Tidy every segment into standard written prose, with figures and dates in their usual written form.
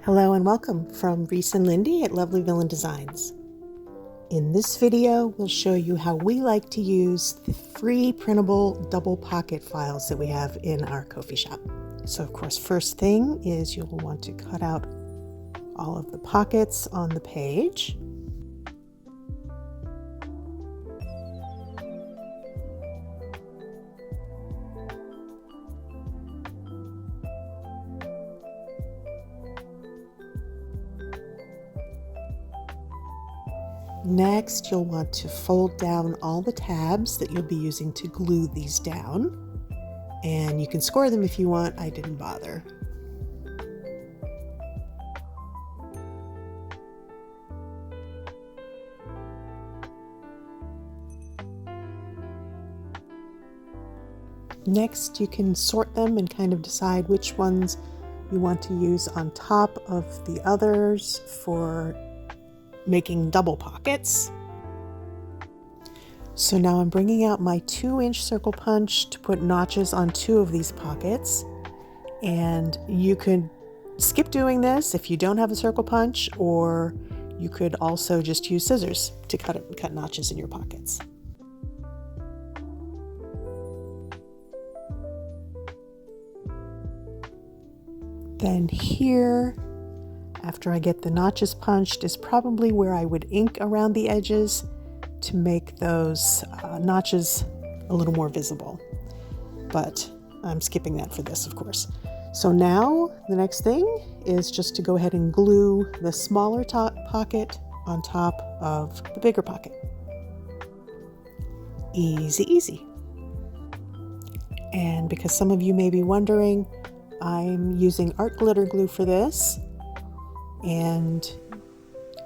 Hello and welcome from Reese and Lindy at Lovely Villain Designs. In this video, we'll show you how we like to use the free printable double pocket files that we have in our Ko-fi shop. So of course, first thing is you'll want to cut out all of the pockets on the page. Next, you'll want to fold down all the tabs that you'll be using to glue these down. And you can score them if you want, I didn't bother. Next, you can sort them and kind of decide which ones you want to use on top of the others for making double pockets. So now I'm bringing out my 2-inch circle punch to put notches on 2 of these pockets. And you could skip doing this if you don't have a circle punch, or you could also just use scissors to cut notches in your pockets. Then here, after I get the notches punched, is probably where I would ink around the edges to make those notches a little more visible. But I'm skipping that for this, of course. So now the next thing is just to go ahead and glue the smaller pocket on top of the bigger pocket. Easy, easy. And because some of you may be wondering, I'm using art glitter glue for this. And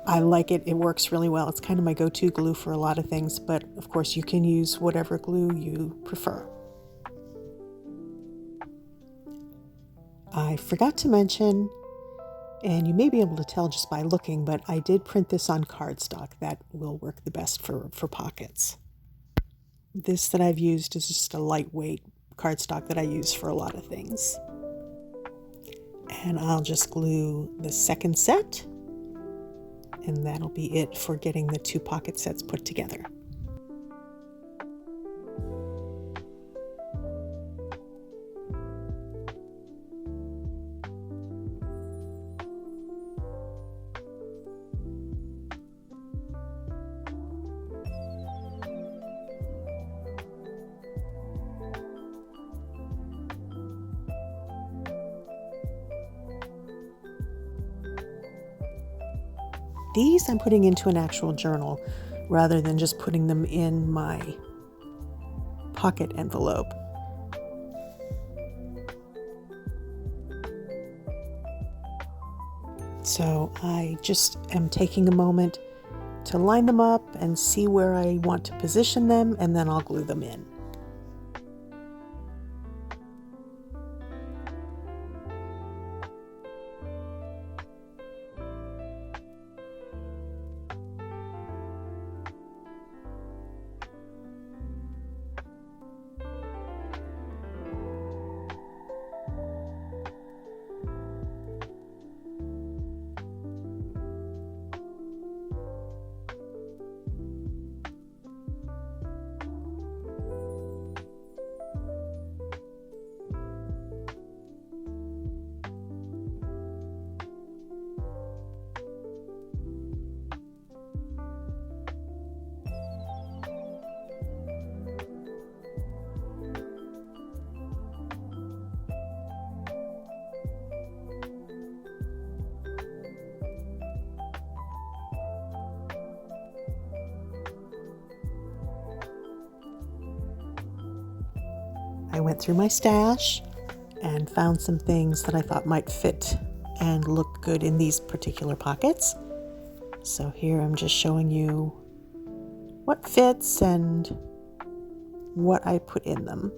I like it. It works really well. It's kind of my go-to glue for a lot of things, but of course you can use whatever glue you prefer. I forgot to mention, and you may be able to tell just by looking, but I did print this on cardstock. That will work the best for pockets. This that I've used is just a lightweight cardstock that I use for a lot of things. And I'll just glue the second set, and that'll be it for getting the 2 pocket sets put together. These I'm putting into an actual journal rather than just putting them in my pocket envelope. So I just am taking a moment to line them up and see where I want to position them, and then I'll glue them in. I went through my stash and found some things that I thought might fit and look good in these particular pockets. So here I'm just showing you what fits and what I put in them.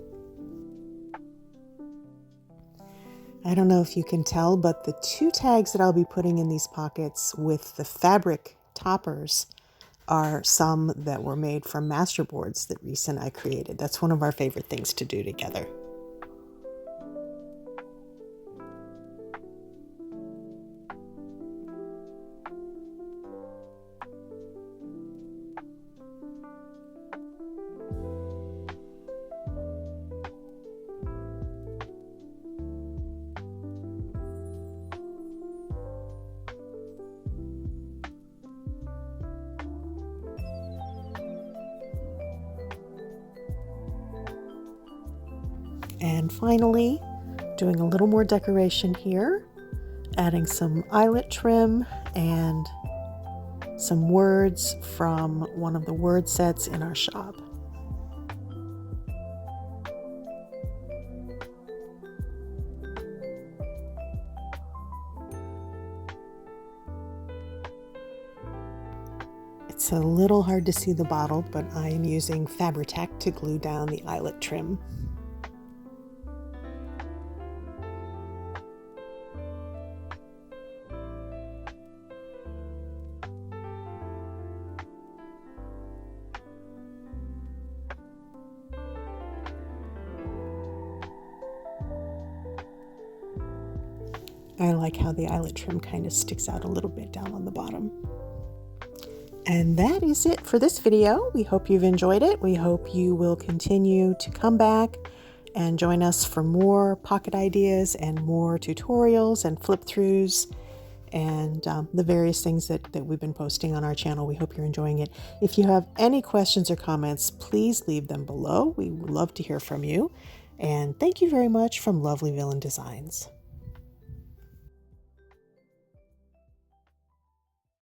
I don't know if you can tell, but the 2 tags that I'll be putting in these pockets with the fabric toppers are some that were made from masterboards that Reese and I created. That's one of our favorite things to do together. And finally, doing a little more decoration here, adding some eyelet trim and some words from one of the word sets in our shop. It's a little hard to see the bottle, but I am using Fabri-Tac to glue down the eyelet trim. I like how the eyelet trim kind of sticks out a little bit down on the bottom. And that is it for this video. We hope you've enjoyed it. We hope you will continue to come back and join us for more pocket ideas and more tutorials and flip-throughs and the various things that we've been posting on our channel. We hope you're enjoying it. If you have any questions or comments, please leave them below. We would love to hear from you. And thank you very much from Lovely Villain Designs.